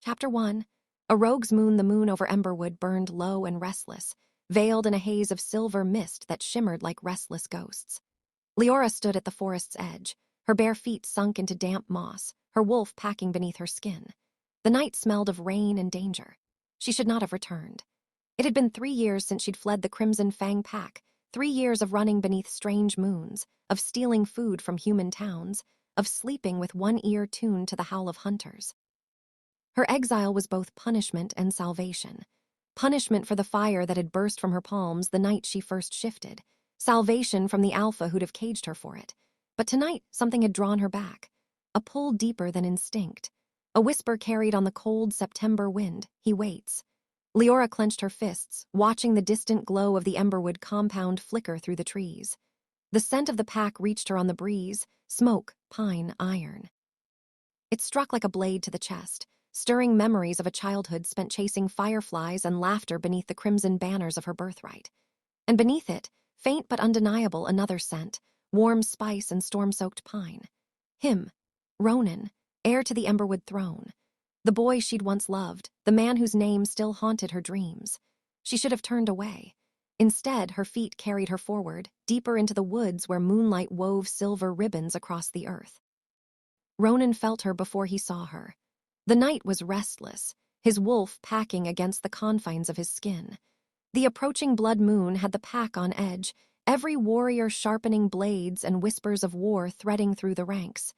Chapter 1. A rogue's moon. The moon over Emberwood burned low and restless, veiled in a haze of silver mist that shimmered like restless ghosts. Leora stood at the forest's edge, her bare feet sunk into damp moss, her wolf packing beneath her skin. The night smelled of rain and danger. She should not have returned. It had been 3 years since she'd fled the Crimson Fang pack, 3 years of running beneath strange moons, of stealing food from human towns, of sleeping with one ear tuned to the howl of hunters. Her exile was both punishment and salvation. Punishment for the fire that had burst from her palms the night she first shifted. Salvation from the alpha who'd have caged her for it. But tonight, something had drawn her back. A pull deeper than instinct. A whisper carried on the cold September wind. He waits. Leora clenched her fists, watching the distant glow of the Emberwood compound flicker through the trees. The scent of the pack reached her on the breeze. Smoke, pine, iron. It struck like a blade to the chest, stirring memories of a childhood spent chasing fireflies and laughter beneath the crimson banners of her birthright. And beneath it, faint but undeniable, another scent, warm spice and storm-soaked pine. Him, Ronan, heir to the Emberwood throne. The boy she'd once loved, the man whose name still haunted her dreams. She should have turned away. Instead, her feet carried her forward, deeper into the woods where moonlight wove silver ribbons across the earth. Ronan felt her before he saw her. The night was restless, his wolf packing against the confines of his skin. The approaching blood moon had the pack on edge, every warrior sharpening blades and whispers of war threading through the ranks.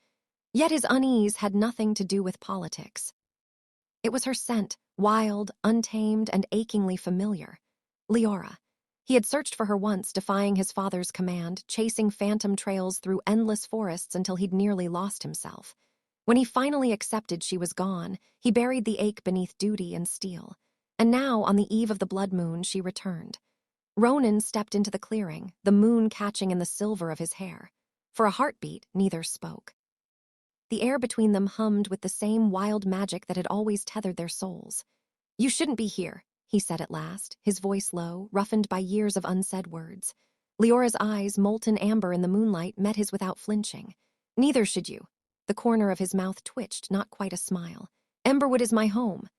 Yet his unease had nothing to do with politics. It was her scent, wild, untamed, and achingly familiar. Leora. He had searched for her once, defying his father's command, chasing phantom trails through endless forests until he'd nearly lost himself. When he finally accepted she was gone, he buried the ache beneath duty and steel. And now, on the eve of the blood moon, she returned. Ronan stepped into the clearing, the moon catching in the silver of his hair. For a heartbeat, neither spoke. The air between them hummed with the same wild magic that had always tethered their souls. "You shouldn't be here," he said at last, his voice low, roughened by years of unsaid words. Leora's eyes, molten amber in the moonlight, met his without flinching. "Neither should you." The corner of his mouth twitched, not quite a smile. "Emberwood is my home."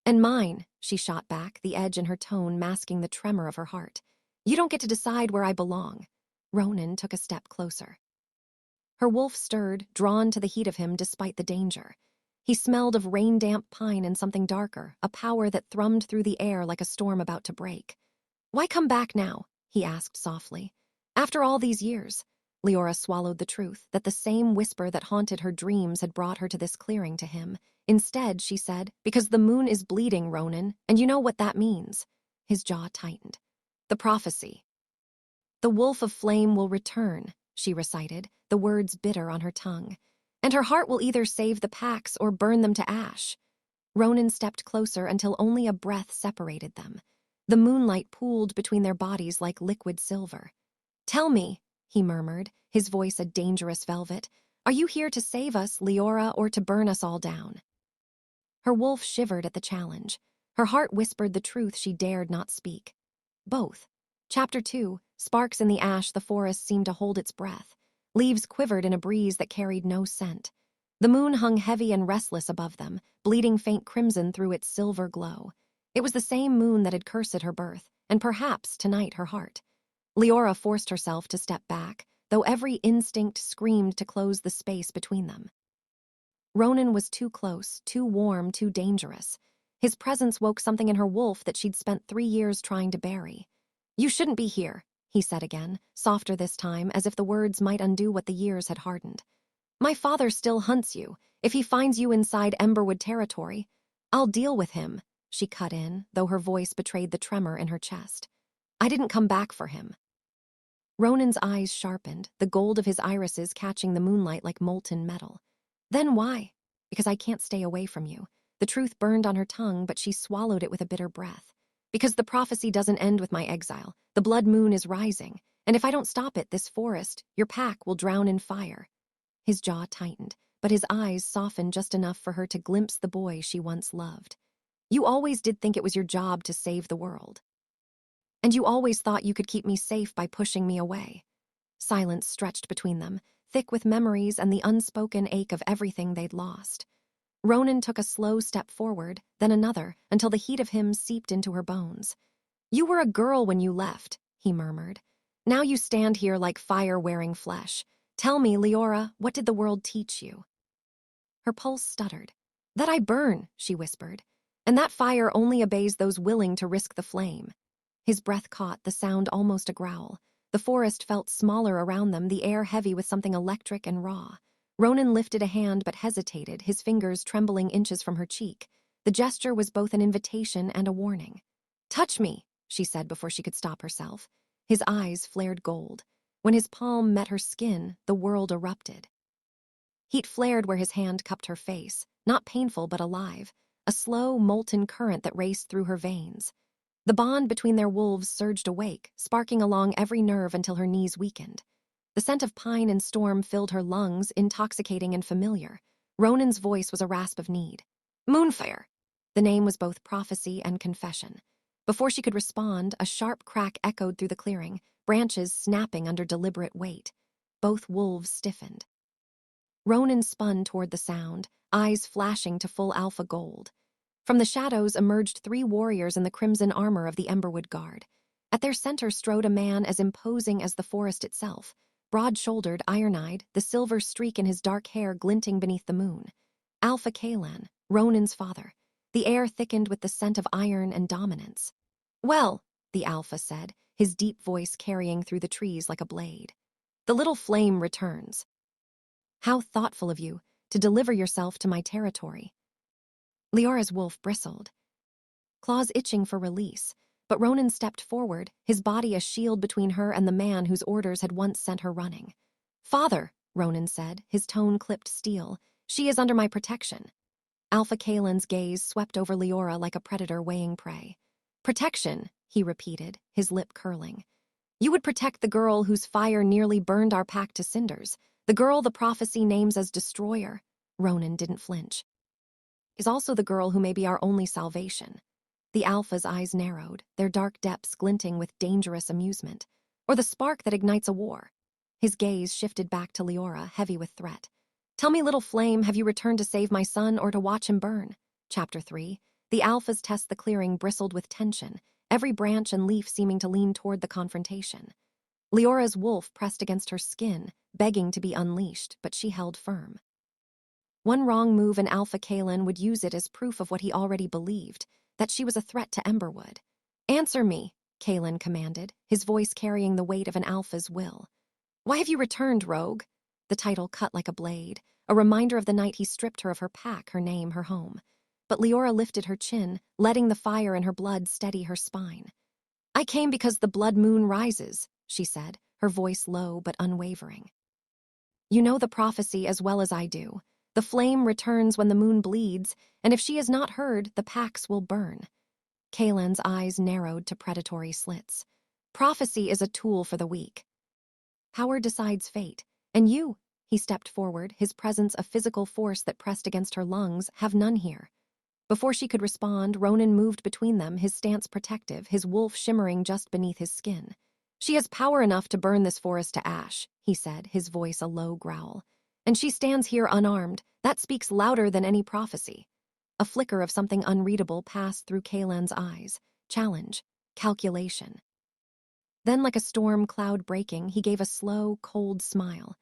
"And mine," she shot back, the edge in her tone masking the tremor of her heart. "You don't get to decide where I belong." Ronan took a step closer. Her wolf stirred, drawn to the heat of him despite the danger. He smelled of rain-damp pine and something darker, a power that thrummed through the air like a storm about to break. "Why come back now?" he asked softly. "After all these years." Leora swallowed the truth, that the same whisper that haunted her dreams had brought her to this clearing to him. Instead, she said, "Because the moon is bleeding, Ronan, and you know what that means." His jaw tightened. "The prophecy." "The wolf of flame will return," she recited, the words bitter on her tongue. "And her heart will either save the packs or burn them to ash." Ronan stepped closer until only a breath separated them. The moonlight pooled between their bodies like liquid silver. "Tell me," he murmured, his voice a dangerous velvet, "are you here to save us, Leora, or to burn us all down?" Her wolf shivered at the challenge. Her heart whispered the truth she dared not speak. Both. Chapter 2, sparks in the ash. The forest seemed to hold its breath. Leaves quivered in a breeze that carried no scent. The moon hung heavy and restless above them, bleeding faint crimson through its silver glow. It was the same moon that had cursed her birth, and perhaps, tonight, her heart. Leora forced herself to step back, though every instinct screamed to close the space between them. Ronan was too close, too warm, too dangerous. His presence woke something in her wolf that she'd spent 3 years trying to bury. "You shouldn't be here," he said again, softer this time, as if the words might undo what the years had hardened. "My father still hunts you. If he finds you inside Emberwood territory, I'll deal with him," she cut in, though her voice betrayed the tremor in her chest. "I didn't come back for him." Ronan's eyes sharpened, the gold of his irises catching the moonlight like molten metal. "Then why?" "Because I can't stay away from you." The truth burned on her tongue, but she swallowed it with a bitter breath. "Because the prophecy doesn't end with my exile. The blood moon is rising, and if I don't stop it, this forest, your pack, will drown in fire." His jaw tightened, but his eyes softened just enough for her to glimpse the boy she once loved. "You always did think it was your job to save the world. And you always thought you could keep me safe by pushing me away." Silence stretched between them, thick with memories and the unspoken ache of everything they'd lost. Ronan took a slow step forward, then another, until the heat of him seeped into her bones. "You were a girl when you left," he murmured. "Now you stand here like fire-wearing flesh. Tell me, Leora, what did the world teach you?" Her pulse stuttered. "That I burn," she whispered, "and that fire only obeys those willing to risk the flame." His breath caught, the sound almost a growl. The forest felt smaller around them, the air heavy with something electric and raw. Ronan lifted a hand but hesitated, his fingers trembling inches from her cheek. The gesture was both an invitation and a warning. "Touch me," she said before she could stop herself. His eyes flared gold. When his palm met her skin, the world erupted. Heat flared where his hand cupped her face, not painful but alive, a slow, molten current that raced through her veins. The bond between their wolves surged awake, sparking along every nerve until her knees weakened. The scent of pine and storm filled her lungs, intoxicating and familiar. Ronan's voice was a rasp of need. "Moonfire!" The name was both prophecy and confession. Before she could respond, a sharp crack echoed through the clearing, branches snapping under deliberate weight. Both wolves stiffened. Ronan spun toward the sound, eyes flashing to full alpha gold. From the shadows emerged 3 warriors in the crimson armor of the Emberwood Guard. At their center strode a man as imposing as the forest itself, broad-shouldered, iron-eyed, the silver streak in his dark hair glinting beneath the moon. Alpha Kalan, Ronan's father. The air thickened with the scent of iron and dominance. "Well," the Alpha said, his deep voice carrying through the trees like a blade. "The little flame returns. How thoughtful of you, to deliver yourself to my territory." Leora's wolf bristled, claws itching for release, but Ronan stepped forward, his body a shield between her and the man whose orders had once sent her running. "Father," Ronan said, his tone clipped steel, "she is under my protection." Alpha Kalan's gaze swept over Leora like a predator weighing prey. "Protection," he repeated, his lip curling. "You would protect the girl whose fire nearly burned our pack to cinders, the girl the prophecy names as Destroyer." Ronan didn't flinch. "Is also the girl who may be our only salvation." The Alpha's eyes narrowed, their dark depths glinting with dangerous amusement. "Or the spark that ignites a war." His gaze shifted back to Leora, heavy with threat. "Tell me, little flame, have you returned to save my son or to watch him burn?" Chapter 3. The Alphas test the clearing bristled with tension, every branch and leaf seeming to lean toward the confrontation. Leora's wolf pressed against her skin, begging to be unleashed, but she held firm. One wrong move and Alpha Kalan would use it as proof of what he already believed, that she was a threat to Emberwood. "Answer me," Kalan commanded, his voice carrying the weight of an Alpha's will. "Why have you returned, rogue?" The title cut like a blade, a reminder of the night he stripped her of her pack, her name, her home. But Leora lifted her chin, letting the fire in her blood steady her spine. "I came because the blood moon rises," she said, her voice low but unwavering. "You know the prophecy as well as I do. The flame returns when the moon bleeds, and if she is not heard, the packs will burn." Kalan's eyes narrowed to predatory slits. "Prophecy is a tool for the weak. Power decides fate, and you," he stepped forward, his presence a physical force that pressed against her lungs, "have none here." Before she could respond, Ronan moved between them, his stance protective, his wolf shimmering just beneath his skin. "She has power enough to burn this forest to ash," he said, his voice a low growl. "And she stands here unarmed. That speaks louder than any prophecy." A flicker of something unreadable passed through Kalan's eyes. Challenge. Calculation. Then, like a storm cloud breaking, he gave a slow, cold smile.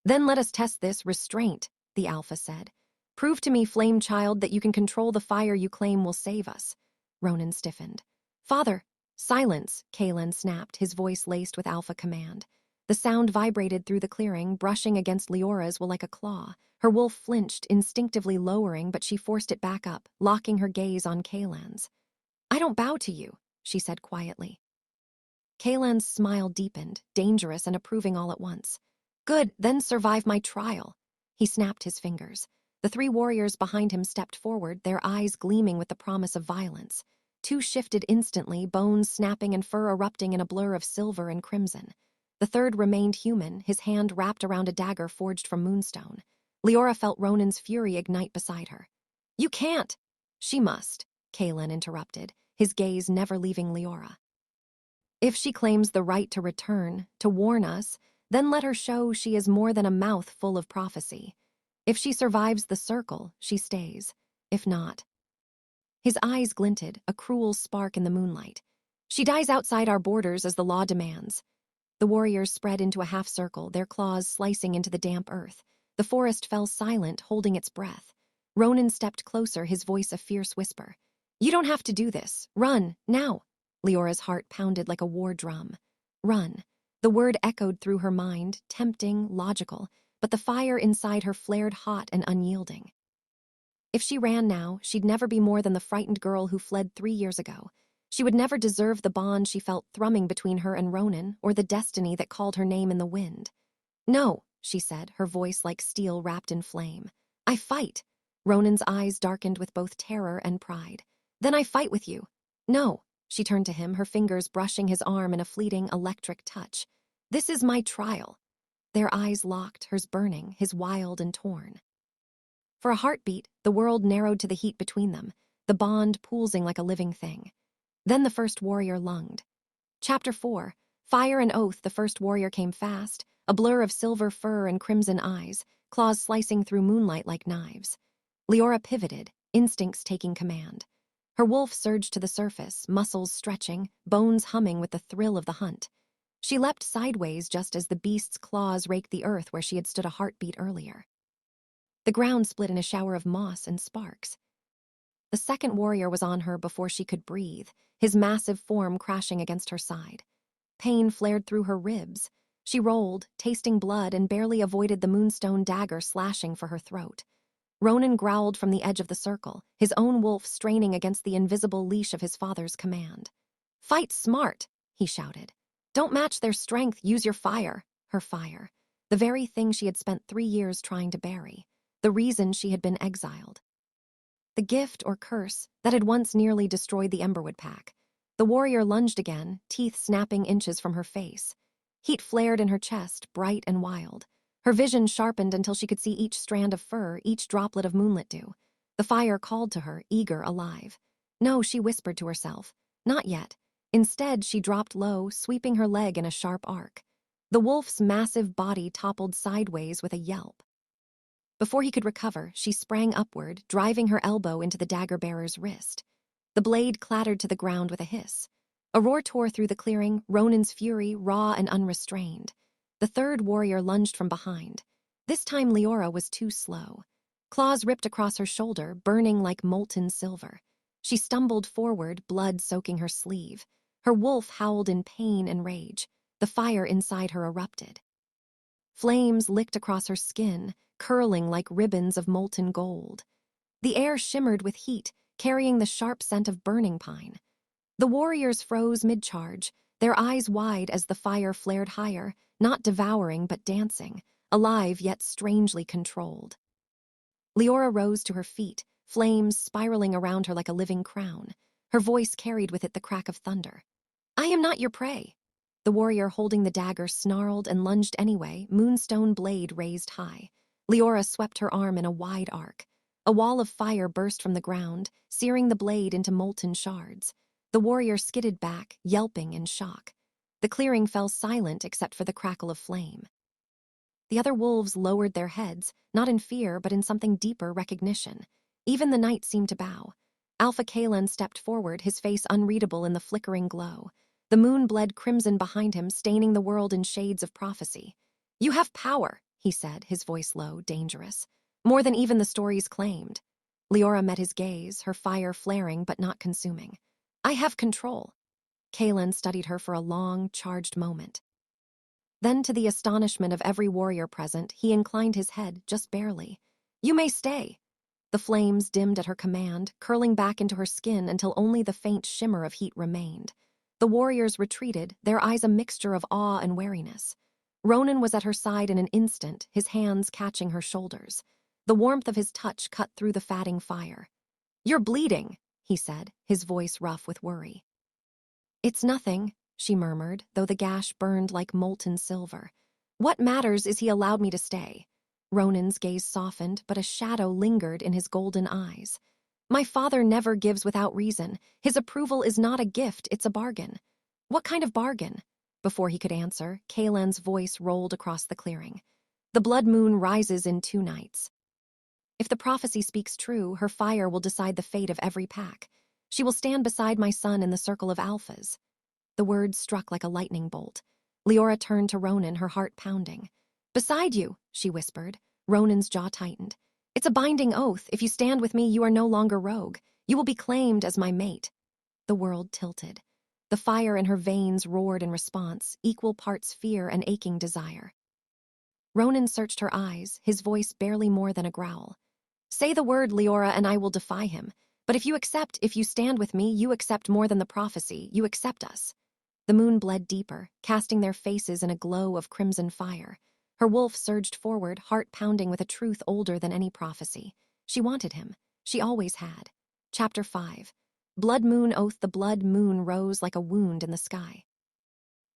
"Then let us test this restraint," the Alpha said. "Prove to me, flame child, that you can control the fire you claim will save us." Ronan stiffened. "Father!" "Silence," Kalan snapped, his voice laced with Alpha command. The sound vibrated through the clearing, brushing against Leora's will like a claw. Her wolf flinched, instinctively lowering, but she forced it back up, locking her gaze on Kalan's. "I don't bow to you," she said quietly. Kalan's smile deepened, dangerous and approving all at once. "Good, then survive my trial." He snapped his fingers. The 3 warriors behind him stepped forward, their eyes gleaming with the promise of violence. 2 shifted instantly, bones snapping and fur erupting in a blur of silver and crimson. The 3rd remained human, his hand wrapped around a dagger forged from moonstone. Leora felt Ronan's fury ignite beside her. "You can't." "She must," Kalan interrupted, his gaze never leaving Leora. "If she claims the right to return, to warn us, then let her show she is more than a mouth full of prophecy." If she survives the circle, she stays. If not. His eyes glinted, a cruel spark in the moonlight. She dies outside our borders as the law demands. The warriors spread into a half circle, their claws slicing into the damp earth. The forest fell silent, holding its breath. Ronan stepped closer, his voice a fierce whisper. You don't have to do this. Run, now. Leora's heart pounded like a war drum. Run. The word echoed through her mind, tempting, logical, but the fire inside her flared hot and unyielding. If she ran now, she'd never be more than the frightened girl who fled 3 years ago. She would never deserve the bond she felt thrumming between her and Ronan, or the destiny that called her name in the wind. No, she said, her voice like steel wrapped in flame. I fight. Ronan's eyes darkened with both terror and pride. Then I fight with you. No, she turned to him, her fingers brushing his arm in a fleeting, electric touch. This is my trial. Their eyes locked, hers burning, his wild and torn. For a heartbeat, the world narrowed to the heat between them, the bond pulsing like a living thing. Then the first warrior lunged. Chapter 4. Fire and oath. The first warrior came fast, a blur of silver fur and crimson eyes, claws slicing through moonlight like knives. Leora pivoted, instincts taking command. Her wolf surged to the surface, muscles stretching, bones humming with the thrill of the hunt. She leapt sideways just as the beast's claws raked the earth where she had stood a heartbeat earlier. The ground split in a shower of moss and sparks. The second warrior was on her before she could breathe, his massive form crashing against her side. Pain flared through her ribs. She rolled, tasting blood, and barely avoided the moonstone dagger slashing for her throat. Ronan growled from the edge of the circle, his own wolf straining against the invisible leash of his father's command. Fight smart, he shouted. Don't match their strength, use your fire. Her fire. The very thing she had spent 3 years trying to bury. The reason she had been exiled. The gift or curse that had once nearly destroyed the Emberwood pack. The warrior lunged again, teeth snapping inches from her face. Heat flared in her chest, bright and wild. Her vision sharpened until she could see each strand of fur, each droplet of moonlit dew. The fire called to her, eager, alive. No, she whispered to herself. Not yet. Instead, she dropped low, sweeping her leg in a sharp arc. The wolf's massive body toppled sideways with a yelp. Before he could recover, she sprang upward, driving her elbow into the dagger-bearer's wrist. The blade clattered to the ground with a hiss. A roar tore through the clearing, Ronan's fury raw and unrestrained. The third warrior lunged from behind. This time Leora was too slow. Claws ripped across her shoulder, burning like molten silver. She stumbled forward, blood soaking her sleeve. Her wolf howled in pain and rage. The fire inside her erupted. Flames licked across her skin, curling like ribbons of molten gold. The air shimmered with heat, carrying the sharp scent of burning pine. The warriors froze mid-charge, their eyes wide as the fire flared higher, not devouring but dancing, alive yet strangely controlled. Leora rose to her feet, flames spiraling around her like a living crown. Her voice carried with it the crack of thunder. I am not your prey. The warrior holding the dagger snarled and lunged anyway, moonstone blade raised high. Leora swept her arm in a wide arc. A wall of fire burst from the ground, searing the blade into molten shards. The warrior skidded back, yelping in shock. The clearing fell silent except for the crackle of flame. The other wolves lowered their heads, not in fear but in something deeper, recognition. Even the night seemed to bow. Alpha Kalen stepped forward, his face unreadable in the flickering glow. The moon bled crimson behind him, staining the world in shades of prophecy. You have power, he said, his voice low, dangerous. More than even the stories claimed. Leora met his gaze, her fire flaring but not consuming. I have control. Kalen studied her for a long, charged moment. Then, to the astonishment of every warrior present, he inclined his head, just barely. You may stay. The flames dimmed at her command, curling back into her skin until only the faint shimmer of heat remained. The warriors retreated, their eyes a mixture of awe and wariness. Ronan was at her side in an instant, his hands catching her shoulders. The warmth of his touch cut through the fatting fire. You're bleeding, he said, his voice rough with worry. It's nothing, she murmured, though the gash burned like molten silver. What matters is he allowed me to stay. Ronan's gaze softened, but a shadow lingered in his golden eyes. My father never gives without reason. His approval is not a gift, it's a bargain. What kind of bargain? Before he could answer, Kalen's voice rolled across the clearing. The blood moon rises in 2 nights. If the prophecy speaks true, her fire will decide the fate of every pack. She will stand beside my son in the circle of alphas. The words struck like a lightning bolt. Leora turned to Ronan, her heart pounding. Beside you, she whispered. Ronan's jaw tightened. It's a binding oath. If you stand with me, you are no longer rogue. You will be claimed as my mate. The world tilted. The fire in her veins roared in response, equal parts fear and aching desire. Ronan searched her eyes, his voice barely more than a growl. Say the word, Leora, and I will defy him. But if you stand with me, you accept more than the prophecy, you accept us. The moon bled deeper, casting their faces in a glow of crimson fire. Her wolf surged forward, heart pounding with a truth older than any prophecy. She wanted him. She always had. Chapter 5. Blood Moon Oath. The blood moon rose like a wound in the sky.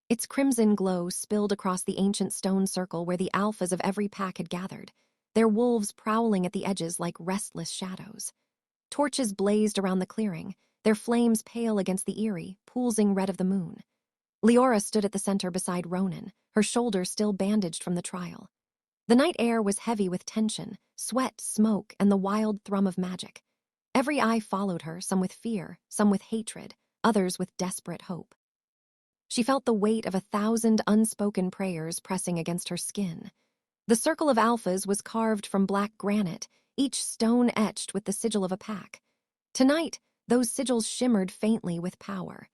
Its crimson glow spilled across the ancient stone circle where the alphas of every pack had gathered, their wolves prowling at the edges like restless shadows. Torches blazed around the clearing, their flames pale against the eerie, pulsing red of the moon. Leora stood at the center beside Ronan, her shoulder still bandaged from the trial. The night air was heavy with tension, sweat, smoke, and the wild thrum of magic. Every eye followed her, some with fear, some with hatred, others with desperate hope. She felt the weight of 1,000 unspoken prayers pressing against her skin. The circle of alphas was carved from black granite, each stone etched with the sigil of a pack. Tonight, those sigils shimmered faintly with power.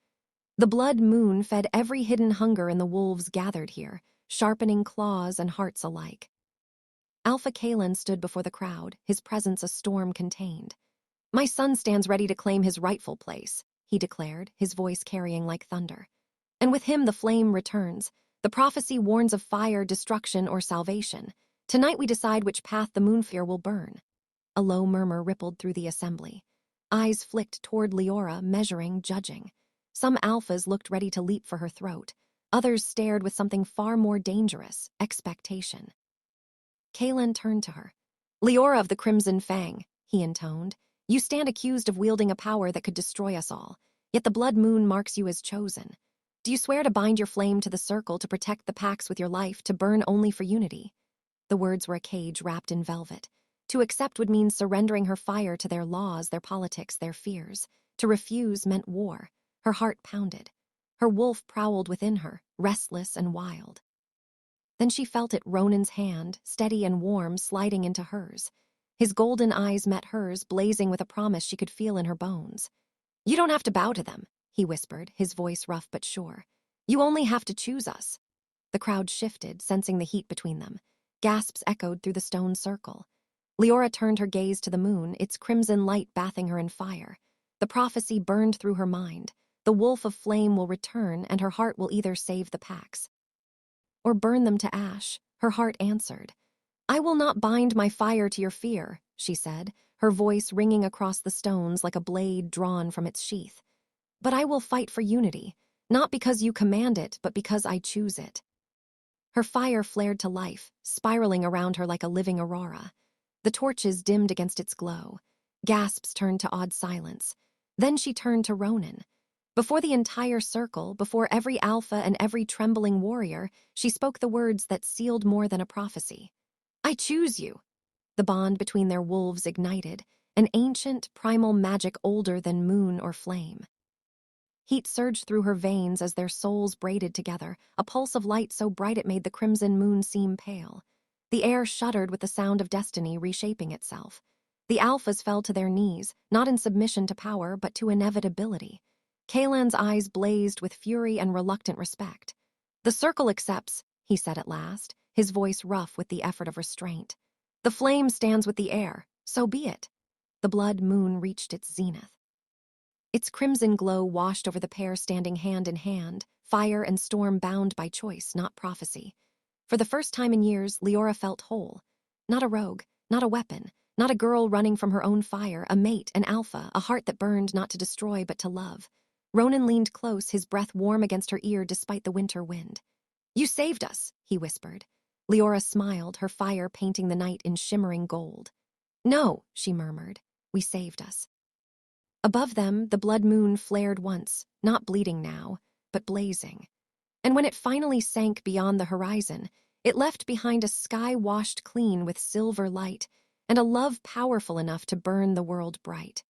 The blood moon fed every hidden hunger in the wolves gathered here, sharpening claws and hearts alike. Alpha Kalen stood before the crowd, his presence a storm contained. My son stands ready to claim his rightful place, he declared, his voice carrying like thunder. And with him the flame returns. The prophecy warns of fire, destruction, or salvation. Tonight we decide which path the Moonfire will burn. A low murmur rippled through the assembly. Eyes flicked toward Leora, measuring, judging. Some alphas looked ready to leap for her throat. Others stared with something far more dangerous, expectation. Kalen turned to her. Leora of the Crimson Fang, he intoned. You stand accused of wielding a power that could destroy us all, yet the blood moon marks you as chosen. Do you swear to bind your flame to the circle, to protect the packs with your life, to burn only for unity? The words were a cage wrapped in velvet. To accept would mean surrendering her fire to their laws, their politics, their fears. To refuse meant war. Her heart pounded. Her wolf prowled within her, restless and wild. Then she felt it, Ronan's hand, steady and warm, sliding into hers. His golden eyes met hers, blazing with a promise she could feel in her bones. You don't have to bow to them, he whispered, his voice rough but sure. You only have to choose us. The crowd shifted, sensing the heat between them. Gasps echoed through the stone circle. Leora turned her gaze to the moon, its crimson light bathing her in fire. The prophecy burned through her mind. The wolf of flame will return, and her heart will either save the packs or burn them to ash. Her heart answered. I will not bind my fire to your fear, she said, her voice ringing across the stones like a blade drawn from its sheath. But I will fight for unity, not because you command it, but because I choose it. Her fire flared to life, spiraling around her like a living aurora. The torches dimmed against its glow. Gasps turned to awed silence. Then she turned to Ronan. Before the entire circle, before every alpha and every trembling warrior, she spoke the words that sealed more than a prophecy. I choose you. The bond between their wolves ignited, an ancient, primal magic older than moon or flame. Heat surged through her veins as their souls braided together, a pulse of light so bright it made the crimson moon seem pale. The air shuddered with the sound of destiny reshaping itself. The alphas fell to their knees, not in submission to power, but to inevitability. Kalan's eyes blazed with fury and reluctant respect. The circle accepts, he said at last, his voice rough with the effort of restraint. The flame stands with the air, so be it. The blood moon reached its zenith. Its crimson glow washed over the pair standing hand in hand, fire and storm bound by choice, not prophecy. For the first time in years, Leora felt whole. Not a rogue, not a weapon, not a girl running from her own fire, a mate, an alpha, a heart that burned not to destroy but to love. Ronan leaned close, his breath warm against her ear despite the winter wind. You saved us, he whispered. Leora smiled, her fire painting the night in shimmering gold. No, she murmured. We saved us. Above them, the blood moon flared once, not bleeding now, but blazing. And when it finally sank beyond the horizon, it left behind a sky washed clean with silver light, and a love powerful enough to burn the world bright.